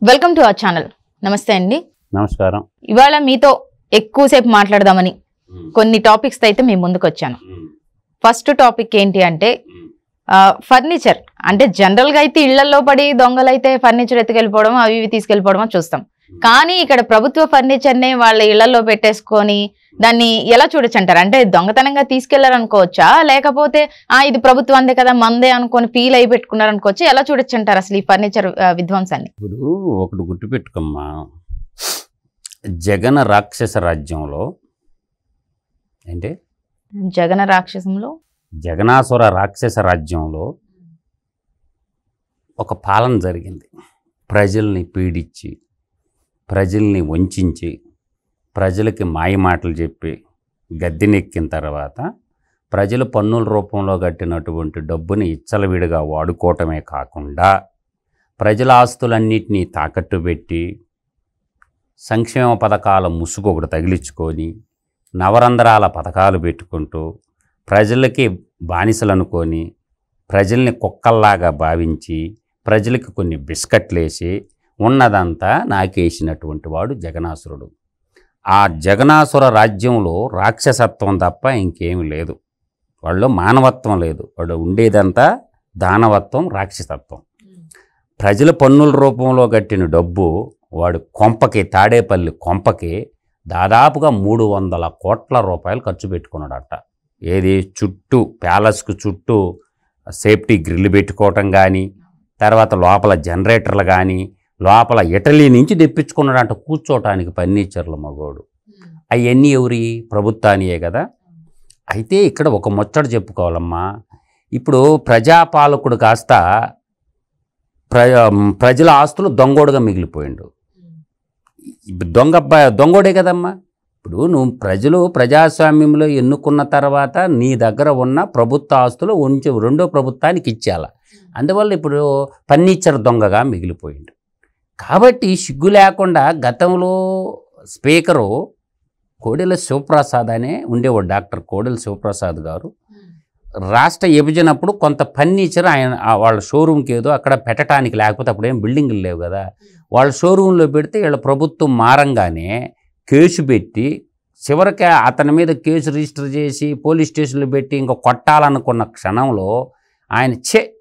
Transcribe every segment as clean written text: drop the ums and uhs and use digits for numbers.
Welcome to our channel. నమస్తే అండి. నమస్కారం. ఇవాళ మీతో ఎక్కువసేపు మాట్లాడదామని కొన్ని టాపిక్స్ అయితే మీ ముందుకు వచ్చాను. ఫస్ట్ టాపిక్ ఏంటి అంటే ఫర్నిచర్. అంటే జనరల్ గా అయితే ఇళ్లలో పడి దొంగలు అయితే ఫర్నిచర్ ఎత్తుకెళ్ళిపోవడం అవి ఇవి తీసుకెళ్ళిపోవడం చూస్తాం. కానీ ఇక్కడ ప్రభుత్వ ఫర్నిచర్ నే వాళ్ళ ఇళ్లలో పెట్టేసుకొని దాన్ని ఎలా చూడొచ్చు అంటారు? అంటే దొంగతనంగా తీసుకెళ్లారనుకోవచ్చా, లేకపోతే ఇది ప్రభుత్వం అందే కదా మందే అనుకొని ఫీల్ అయి పెట్టుకున్నారు అనుకోవచ్చు? ఎలా చూడొచ్చు అంటారు అసలు ఈ ఫర్నిచర్ విధ్వంసాన్ని? ఇప్పుడు ఒకటి గుర్తుపెట్టుకోమ్మా, జగన రాక్షస రాజ్యంలో అంటే జగనాసుర రాక్షస రాజ్యంలో ఒక పాలన జరిగింది. ప్రజల్ని పీడించి, ప్రజల్ని వంచి, ప్రజలకి మాయమాటలు చెప్పి గద్దెనెక్కిన తర్వాత ప్రజలు పన్నుల రూపంలో కట్టినటువంటి డబ్బుని ఇచ్చలవిడిగా వాడుకోవటమే కాకుండా ప్రజల ఆస్తులన్నింటినీ తాకట్టు పెట్టి సంక్షేమ పథకాల ముసుగు ఒకటి తగిలించుకొని నవరంధ్రాల పథకాలు పెట్టుకుంటూ ప్రజలకి బానిసలు అనుకొని ప్రజల్ని కుక్కల్లాగా భావించి ప్రజలకి కొన్ని బిస్కట్లు వేసి ఉన్నదంతా నాకేసినటువంటి వాడు జగనాసురుడు. ఆ జగనాసుర రాజ్యంలో రాక్షసత్వం తప్ప ఇంకేమి లేదు. వాళ్ళు మానవత్వం లేదు. వాడు ఉండేదంతా దానవత్వం, రాక్షసత్వం. ప్రజల పన్నుల రూపంలో కట్టిన డబ్బు వాడు కొంపకి, తాడేపల్లి కొంపకి దాదాపుగా 300 కోట్ల రూపాయలు ఖర్చు పెట్టుకున్నాడట. ఏది చుట్టూ ప్యాలెస్కు చుట్టూ సేఫ్టీ గ్రిల్ పెట్టుకోవటం కానీ, తర్వాత లోపల జనరేటర్లు కానీ, లోపల ఇటలీ నుంచి తెప్పించుకున్నాడంట కూర్చోటానికి ఫర్నిచర్లు మగోడు. అవన్నీ ఎవరి ప్రభుత్వానియే కదా. అయితే ఇక్కడ ఒక ముచ్చట చెప్పుకోవాలమ్మా. ఇప్పుడు ప్రజాపాలకుడు కాస్త ప్రజల ఆస్తులు దొంగోడుగా మిగిలిపోయిండు. దొంగోడే కదమ్మా. ఇప్పుడు నువ్వు ప్రజాస్వామ్యంలో ఎన్నుకున్న తర్వాత నీ దగ్గర ఉన్న ప్రభుత్వ ఆస్తులు రెండో ప్రభుత్వానికి ఇచ్చేయాల. అందువల్ల ఇప్పుడు ఫర్నిచర్ దొంగగా మిగిలిపోయిండు. కాబట్టి సిగ్గు లేకుండా గతంలో స్పీకరు కోడెల శివప్రసాద్ అనే ఉండేవాడు, డాక్టర్ కోడెల శివప్రసాద్ గారు. రాష్ట్ర విభజనప్పుడు కొంత ఫర్నిచర్ ఆయన వాళ్ళ షోరూమ్కి ఏదో అక్కడ పెట్టడానికి, లేకపోతే అప్పుడు ఏం బిల్డింగులు లేవు కదా, వాళ్ళ షోరూంలో పెడితే వీళ్ళ ప్రభుత్వం మారంగానే కేసు పెట్టి చివరికి అతని మీద కేసు రిజిస్టర్ చేసి పోలీస్ స్టేషన్లో పెట్టి ఇంకా కొట్టాలనుకున్న క్షణంలో ఆయన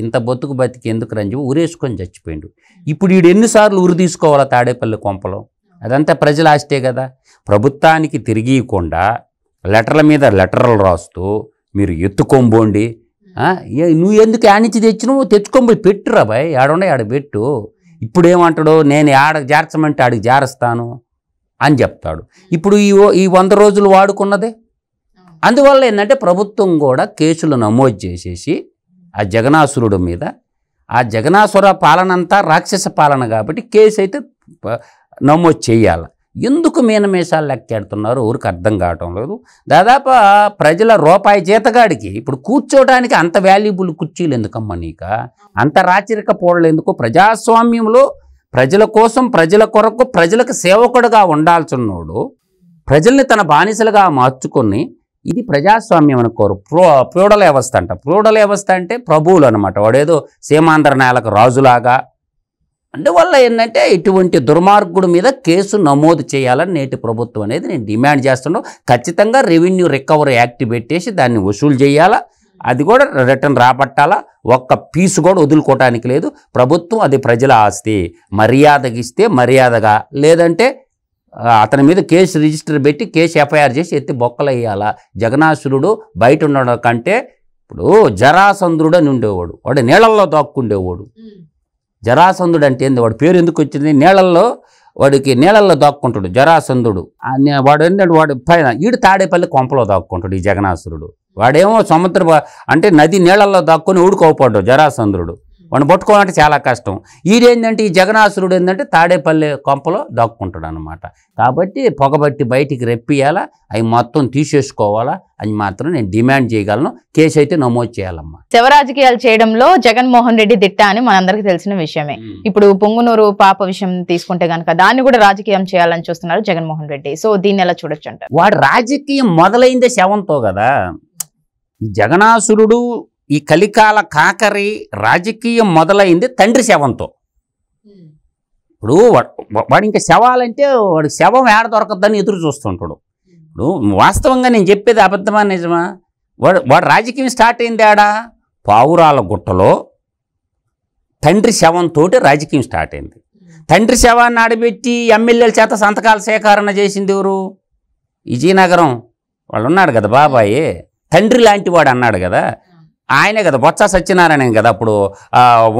ఇంత బతికి ఎందుకు రంజి ఊరేసుకొని చచ్చిపోయిండు. ఇప్పుడు వీడు ఎన్నిసార్లు ఊరు తీసుకోవాలా తాడేపల్లి కొంపలో? అదంతా ప్రజల ఆస్తే కదా. ప్రభుత్వానికి తిరిగియకుండా లెటర్ల మీద లెటర్లు రాస్తూ మీరు ఎత్తుకొంబోండి, నువ్వు ఎందుకు ఆనించి తెచ్చినావు, తెచ్చుకొంబోయి పెట్టురా బాయ్, ఆడుండే ఆడ పెట్టు. ఇప్పుడు ఏమంటాడు, నేను ఆడకు చేర్చమంటే ఆడికి చేరుస్తాను అని చెప్తాడు. ఇప్పుడు ఈ 100 రోజులు వాడుకున్నదే. అందువల్ల ఏంటంటే ప్రభుత్వం కూడా కేసులు నమోదు చేసేసి ఆ జగనాసురుడు మీద, ఆ జగనాసుర పాలన అంతా రాక్షస పాలన కాబట్టి కేసు అయితే నమోదు చేయాలి. ఎందుకు మీనమేషాలు లెక్కెడుతున్నారు ఊరికి అర్థం కావటం లేదు. దాదాపు ప్రజల రూపాయి జీతగాడికి ఇప్పుడు కూర్చోడానికి అంత వాల్యుబుల్ కుర్చీలు ఎందుకమ్మా నీక, అంత రాచరిక పోడలు ఎందుకు? ప్రజాస్వామ్యంలో ప్రజల కోసం, ప్రజల కొరకు, ప్రజలకు సేవకుడుగా ఉండాల్సినోడు ప్రజల్ని తన బానిసలుగా మార్చుకొని, ఇది ప్రజాస్వామ్యం అనుకోరు. ఫ్యూడల్ వ్యవస్థ అంట. ఫ్యూడల్ వ్యవస్థ అంటే ప్రభువులు అనమాట. వాడేదో సీమాంధ్ర నేలకు రాజులాగా. అందువల్ల ఏంటంటే ఇటువంటి దుర్మార్గుడి మీద కేసు నమోదు చేయాలని నేటి ప్రభుత్వం అనేది నేను డిమాండ్ చేస్తున్నాను. ఖచ్చితంగా రెవెన్యూ రికవరీ యాక్ట్ పెట్టేసి దాన్ని వసూలు చేయాలా, అది కూడా రిటర్న్ రాబట్టాలా. ఒక్క పీసు కూడా వదులుకోవటానికి లేదు. ప్రభుత్వం అది ప్రజల ఆస్తి. మర్యాదగిస్తే మర్యాదగా, లేదంటే అతని మీద కేసు రిజిస్టర్ పెట్టి కేసు ఎఫ్ఐఆర్ చేసి ఎత్తి బొక్కలు వేయాలా. జగనాసురుడు బయట ఉండడం కంటే ఇప్పుడు జరాసంధుడు అని ఉండేవాడు, వాడు నీళ్ళల్లో దాక్కుండేవాడు. జరాసంధుడు అంటే ఏంది, వాడి పేరు ఎందుకు వచ్చింది? వాడికి నీళ్ళల్లో దాక్కుంటాడు జరాసంధుడు. వాడు ఏంటంటే వాడు పైన ఈడు తాడేపల్లి కొంపలో దాక్కుంటాడు ఈ జగనాసురుడు. వాడేమో అంటే నది నీళ్ళల్లో దాక్కుని ఊడుకోపడ్డాడు జరాసంధుడు. వాడిని పట్టుకోవాలంటే చాలా కష్టం. ఈడేంటంటే ఈ జగనాసురుడు ఏంటంటే తాడేపల్లి కొంపలో దాక్కుంటాడు అనమాట. కాబట్టి పొగబట్టి బయటికి రెప్పియాలా, అవి మొత్తం తీసేసుకోవాలా అని మాత్రం నేను డిమాండ్ చేయగలను. కేసు అయితే నమోదు చేయాలమ్మా. శవ రాజకీయాలు చేయడంలో జగన్మోహన్ రెడ్డి దిట్ట అని మనందరికీ తెలిసిన విషయమే. ఇప్పుడు పొంగునూరు పాప విషయం తీసుకుంటే కనుక దాన్ని కూడా రాజకీయం చేయాలని చూస్తున్నారు జగన్మోహన్ రెడ్డి. సో దీన్ని ఎలా చూడొచ్చు అంటారు? వాడు రాజకీయం మొదలైందే శవంతో కదా. జగనాసురుడు ఈ కలికాల కాకరి రాజకీయం మొదలైంది తండ్రి శవంతో. ఇప్పుడు వాడు ఇంకా శవాలంటే వాడికి శవం ఏడ దొరకద్దని ఎదురు చూస్తుంటాడు. ఇప్పుడు వాస్తవంగా నేను చెప్పేది అబద్ధమా నిజమా? వాడు రాజకీయం స్టార్ట్ అయింది ఆడ పావురాల గుట్టలో తండ్రి శవంతో రాజకీయం స్టార్ట్ అయింది. తండ్రి శవాన్ని ఆడబెట్టి ఎమ్మెల్యేల చేత సంతకాల సేకరణ చేసింది ఎవరు? విజయనగరం వాళ్ళు ఉన్నాడు కదా బాబాయ్, తండ్రి లాంటి వాడు అన్నాడు కదా ఆయనే కదా, బొత్స సత్యనారాయణ కదా. అప్పుడు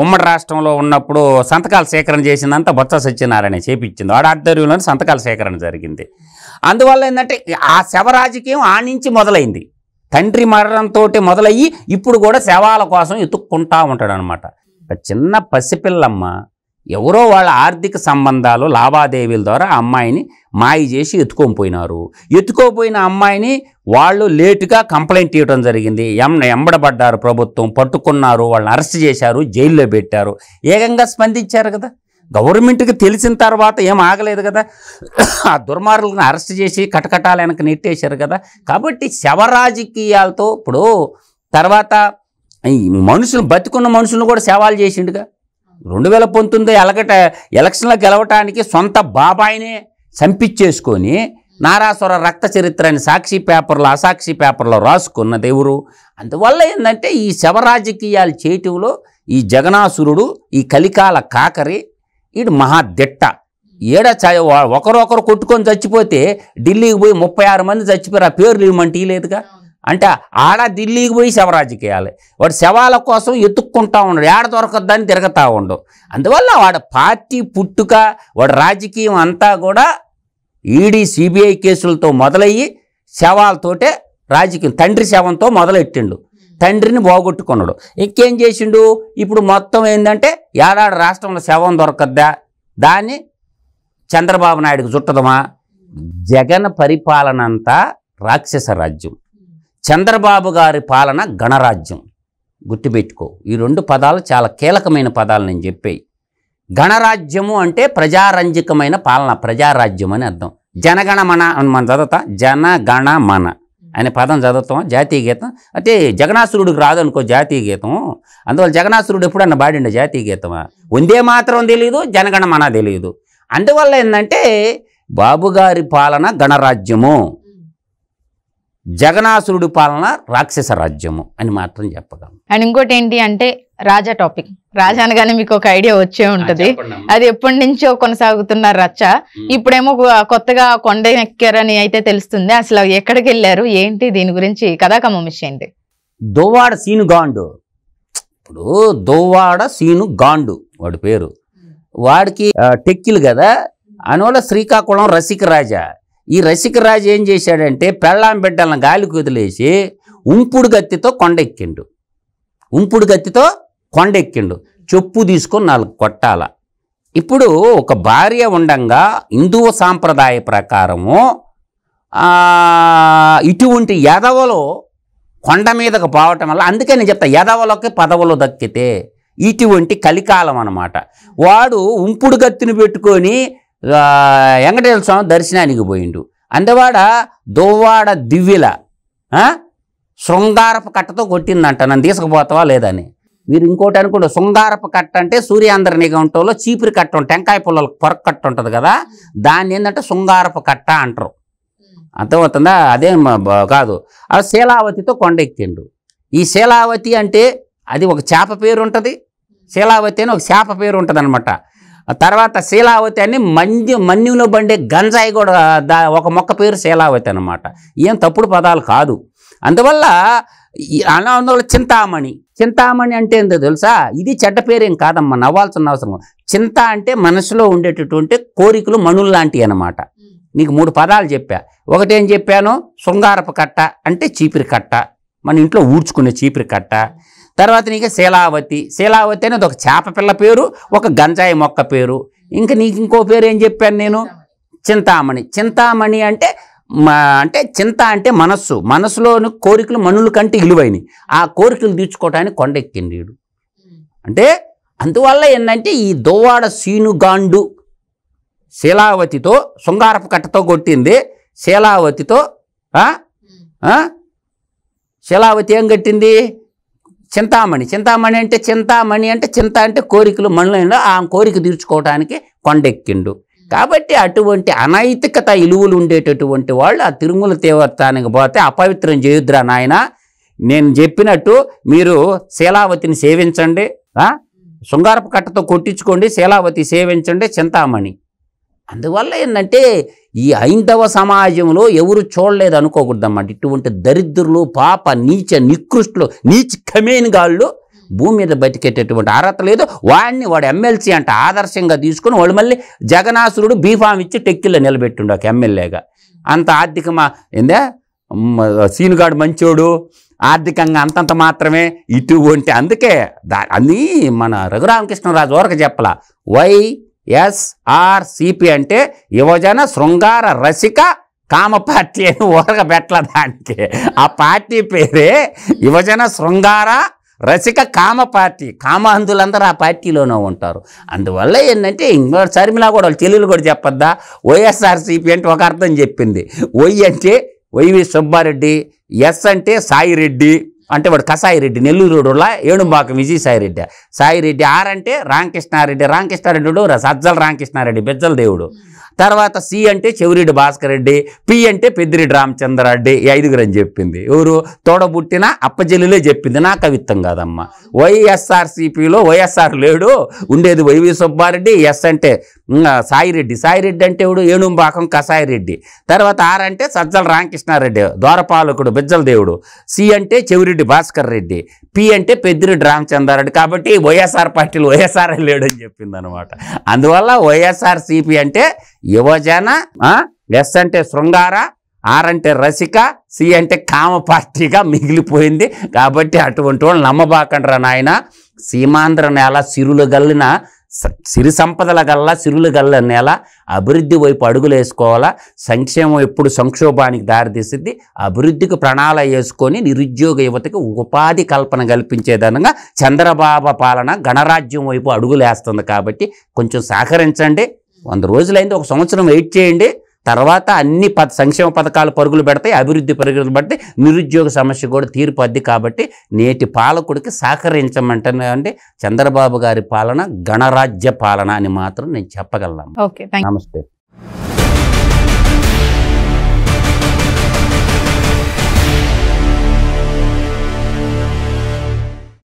ఉమ్మడి రాష్ట్రంలో ఉన్నప్పుడు సంతకాల సేకరణ చేసిందంతా బొత్స సత్యనారాయణ చేపించింది. వాడు ఆధ్వర్యంలోనే సంతకాల సేకరణ జరిగింది. అందువల్ల ఏంటంటే ఆ శవ రాజకీయం ఆ నుంచి మొదలైంది. తండ్రి మరణంతో మొదలయ్యి ఇప్పుడు కూడా శవాల కోసం ఎత్తుక్కుంటా ఉంటాడు అనమాట. చిన్న పసిపిల్లమ్మ ఎవరో వాళ్ళ ఆర్థిక సంబంధాలు లావాదేవీల ద్వారా అమ్మాయిని మాయ చేసి ఎత్తుకోపోయినారు. ఎత్తుకోపోయిన అమ్మాయిని వాళ్ళు లేటుగా కంప్లైంట్ ఇవ్వడం జరిగింది. ఎంబడబడ్డారు, ప్రభుత్వం పట్టుకున్నారు, వాళ్ళని అరెస్ట్ చేశారు, జైల్లో పెట్టారు. ఏకంగా స్పందించారు కదా. గవర్నమెంట్కి తెలిసిన తర్వాత ఏం ఆగలేదు కదా, ఆ దుర్మార్గులను అరెస్ట్ చేసి కటకటాల వెనక నెట్టేశారు కదా. కాబట్టి శవ రాజకీయాలతో ఇప్పుడు తర్వాత ఈ మనుషులు బతికున్న మనుషులను కూడా శవాలు చేసిండుగా. 2019 ఎలక్షన్లో గెలవటానికి సొంత బాబాయినే చంపించేసుకొని నారాసుర రక్త చరిత్ర అని సాక్షి పేపర్లో అసాక్షి పేపర్లో రాసుకున్నది ఎవరు? అందువల్ల ఏంటంటే ఈ శవ రాజకీయాలు చేయటంలో ఈ జగనాసురుడు, ఈ కలికాల కాకరి, వీడు మహాదిట్ట. ఒకరొకరు కొట్టుకొని చచ్చిపోతే ఢిల్లీకి పోయి 36 మంది చచ్చిపోయారు. ఆ పేర్లు ఇవ్వమంటే లేదుగా. అంటే ఆడ ఢిల్లీకి పోయి శవ రాజకీయాలే. వాడు శవాల కోసం ఎత్తుక్కుంటా ఉన్నాడు, ఏడ దొరకద్దని తిరగతా ఉండు. అందువల్ల వాడు పార్టీ పుట్టుక, వాడు రాజకీయం అంతా కూడా ఈడీ సిబిఐ కేసులతో మొదలయ్యి శవాలతోటే రాజకీయం. తండ్రి శవంతో మొదలెట్టిండు, తండ్రిని పోగొట్టుకున్నాడు. ఇంకేం చేసిండు? ఇప్పుడు మొత్తం ఏంటంటే ఏడాడు రాష్ట్రంలో శవం దొరకద్దా, దాన్ని చంద్రబాబు నాయుడుకి చుట్టదమా? జగన్ పరిపాలన అంతా రాక్షస రాజ్యం, చంద్రబాబు గారి పాలన గణరాజ్యం. గుర్తుపెట్టుకో, ఈ 2 పదాలు చాలా కీలకమైన పదాలు నేను చెప్పేవి. గణరాజ్యము అంటే ప్రజారంజకమైన పాలన, ప్రజారాజ్యం అని అర్థం. జనగణమన అని మనం చదువుతాం, జనగణమన అనే పదం చదువుతాం. జాతీయ గీతం అంటే జగనాసురుడికి రాదనుకో జాతీయ గీతం. అందువల్ల జగనాసురుడు ఎప్పుడన్నా పాడిండే జాతీయ గీతమా? వందే మాత్రం తెలియదు, జనగణమన తెలియదు. అందువల్ల ఏంటంటే బాబుగారి పాలన గణరాజ్యము, జగనాసురుడి పాలన రాక్షస రాజ్యము అని మాత్రం చెప్పగలం. అండ్ ఇంకోటి ఏంటి అంటే రాజా టాపిక్. రాజా అనగానే మీకు ఒక ఐడియా వచ్చే ఉంటది, అది ఎప్పటి నుంచో కొనసాగుతున్న రచ్చ. ఇప్పుడేమో కొత్తగా కొండ ఎక్కారని అయితే తెలుస్తుంది. అసలు ఎక్కడికి వెళ్ళారు ఏంటి, దీని గురించి కథాకమం ఏంటి? దోవాడ సీను గాండు. ఇప్పుడు దోవాడ సీను గాండు వాడి పేరు. వాడికి టెక్కిలు కదా, అనువల్ల శ్రీకాకుళం రసికరాజా. ఈ రసికరాజు ఏం చేశాడంటే పెళ్ళాం బిడ్డలను గాలికి వదిలేసి ఉంపుడు గత్తితో కొండెక్కిండు. ఉంపుడు గత్తితో కొండెక్కిండు, చెప్పు తీసుకొని 4 కొట్టాల. ఇప్పుడు ఒక భార్య ఉండంగా హిందూ సాంప్రదాయ ప్రకారము ఇటువంటి యదవలో కొండ మీదకు పోవటం వల్ల, అందుకే నేను చెప్తా యదవలకి పదవులు దక్కితే ఇటువంటి కలికాలం అన్నమాట. వాడు ఉంపుడు గత్తిని పెట్టుకొని వెంకటేశ్వర స్వామి దర్శనానికి పోయిండు. అందువాడ దోవాడ దివ్యల శృంగారపు కట్టతో కొట్టిందంట, నన్ను తీసుకుపోతావా లేదని. మీరు ఇంకోటి అనుకోండి, శృంగారపు కట్ట అంటే సూర్యాంధ్ర నిఘంటువులో చీపురి కట్ట ఉంటుంది, టెంకాయ పుల్లలకు పొరక కట్ట ఉంటుంది కదా, దాన్ని ఏంటంటే శృంగారపు కట్ట అంటారు. అర్థమవుతుందా? అదే కాదు. ఆ శీలావతితో కొండెక్కిండు. ఈ శీలావతి అంటే అది ఒక చేప పేరు ఉంటుంది, శీలావతి అని ఒక చేప పేరు ఉంటుంది అనమాట. తర్వాత శీలావతి అని మన్యంలో బండే గంజాయి కూడా ఒక మొక్క పేరు శీలావతి అనమాట. ఏం తప్పుడు పదాలు కాదు. అందువల్ల అందువల్ల చింతామణి. చింతామణి అంటే ఏంటో తెలుసా? ఇది చెడ్డ పేరేం కాదమ్మా, నవ్వాల్సిన అవసరం. చింత అంటే మనసులో ఉండేటటువంటి కోరికలు మణులు లాంటివి అనమాట. నీకు 3 పదాలు చెప్పా. ఒకటేం చెప్పాను, శృంగారపు కట్ట అంటే చీపిరి కట్ట, మన ఇంట్లో ఊడ్చుకునే చీపిరి కట్ట. తర్వాత నీకు శీలావతి. శీలావతి అనేది ఒక చేప పిల్ల పేరు, ఒక గంజాయి మొక్క పేరు. ఇంకా నీకు ఇంకో పేరు ఏం చెప్పాను నేను? చింతామణి. చింతామణి అంటే చింత అంటే మనస్సు, మనసులోని కోరికలు మనుల కంటే విలువైనవి. ఆ కోరికలు తీర్చుకోవటానికి కొండెక్కింది వీడు. అంటే అందువల్ల ఏంటంటే ఈ దోవాడ సీనుగాండు శీలావతితో శృంగారపు కట్టతో కొట్టింది. శీలావతితో శీలావతి ఏం కట్టింది? చింతామణి. చింతామణి అంటే చింత అంటే కోరికలు మనలో ఆ కోరిక తీర్చుకోవడానికి కొండెక్కిండు. కాబట్టి అటువంటి అనైతికత ఇలువలు ఉండేటటువంటి వాళ్ళు ఆ తిరుమల దేవస్థానానికి పోతే అపవిత్రం చేయొద్దురా నాయన. నేను చెప్పినట్టు మీరు శీలావతిని సేవించండి, శృంగారపు కట్టతో కొట్టించుకోండి, శీలావతి సేవించండి, చింతామణి. అందువల్ల ఏంటంటే ఈ హైందవ సమాజంలో ఎవరు చూడలేదు అనుకోకూడదన్నమాట. ఇటువంటి దరిద్రులు, పాప, నీచ నికృష్టులు, నీచ కమేనిగాళ్ళు భూమి మీద బతికేటటువంటి అర్హత లేదు. వాడు ఎమ్మెల్సీ అంటే ఆదర్శంగా తీసుకుని వాడు మళ్ళీ జగనాసురుడు బీఫామ్ ఇచ్చి టెక్కిల్లో నిలబెట్టిండు ఒక ఎమ్మెల్యేగా. అంత ఆర్థికమా ఏందే సీనుగాడు మంచోడు, ఆర్థికంగా అంతంత మాత్రమే ఇటువంటి. అందుకే అని మన రఘురామకృష్ణరాజు వరకు చెప్పలా. YSRCP అంటే యువజన శృంగార రసిక కామ పార్టీ అని ఊరక పెట్టల. దానికి ఆ పార్టీ పేరే యువజన శృంగార రసిక కామ పార్టీ. కామాంధులందరూ ఆ పార్టీలోనే ఉంటారు. అందువల్ల ఏంటంటే ఇంకో శర్మిల కూడా వాళ్ళ చెల్లెలు కూడా చెప్పొద్దా, YSRCP అంటే ఒక అర్థం చెప్పింది. Y అంటే వైవి సుబ్బారెడ్డి, S అంటే సాయిరెడ్డి అంటే వాడు కసాయిరెడ్డి, నెల్లూరు రోడ్డులా ఏడుంబాక విజయసాయిరెడ్డి సాయిరెడ్డి. R అంటే రామకృష్ణారెడ్డి, రామకృష్ణారెడ్డి సజ్జల రామకృష్ణారెడ్డి బెజ్జల దేవుడు. తర్వాత C అంటే చెవిరెడ్డి భాస్కర్ రెడ్డి, P అంటే పెద్దిరెడ్డి రామచంద్రారెడ్డి. ఈ 5గురు అని చెప్పింది. ఎవరు తోడబుట్టిన అప్పజల్లులే చెప్పింది, నా కవిత్వం కాదమ్మా. YSRCPలో వైఎస్ఆర్ లేడు, ఉండేది వైవి సుబ్బారెడ్డి. S అంటే సాయిరెడ్డి, సాయిరెడ్డి అంటే ఎవడు ఏనుంబాకం కసాయిరెడ్డి. తర్వాత R అంటే సజ్జల రామకృష్ణారెడ్డి ద్వారపాలకుడు బెజ్జల దేవుడు. C అంటే చెవిరెడ్డి భాస్కర్ రెడ్డి, P అంటే పెద్దిరెడ్డి రామచంద్రారెడ్డి. కాబట్టి వైఎస్ఆర్ పార్టీలో వైఎస్ఆర్ లేడని చెప్పింది అనమాట. అందువల్ల YSRCP అంటే యువజన, S అంటే శృంగార, R అంటే రసిక, C అంటే కామ పార్టీగా మిగిలిపోయింది. కాబట్టి అటువంటి వాళ్ళు నమ్మబాకండ్రా నాయన. సీమాంధ్ర నేల సిరులు గల్లిన సిరి సంపదల గల్లా సిరులు గల్ల నేల. అభివృద్ధి వైపు అడుగులు వేసుకోవాలా. సంక్షేమం ఎప్పుడు సంక్షోభానికి దారితీస్తుంది. అభివృద్ధికి ప్రణాళిక వేసుకొని నిరుద్యోగ యువతకి ఉపాధి కల్పన కల్పించేదనగా చంద్రబాబు పాలన గణరాజ్యం వైపు అడుగులు వేస్తుంది. కాబట్టి కొంచెం సహకరించండి. 100 రోజులైంది, 1 సంవత్సరం వెయిట్ చేయండి. తర్వాత అన్ని సంక్షేమ పథకాలు పరుగులు పెడతాయి, అభివృద్ధి పరుగులు పెడతాయి, నిరుద్యోగ సమస్య కూడా తీర్పద్ది. కాబట్టి నేటి పాలకుడికి సహకరించమంటే చంద్రబాబు గారి పాలన గణరాజ్య పాలన అని మాత్రం నేను చెప్పగలను. ఓకే, నమస్తే.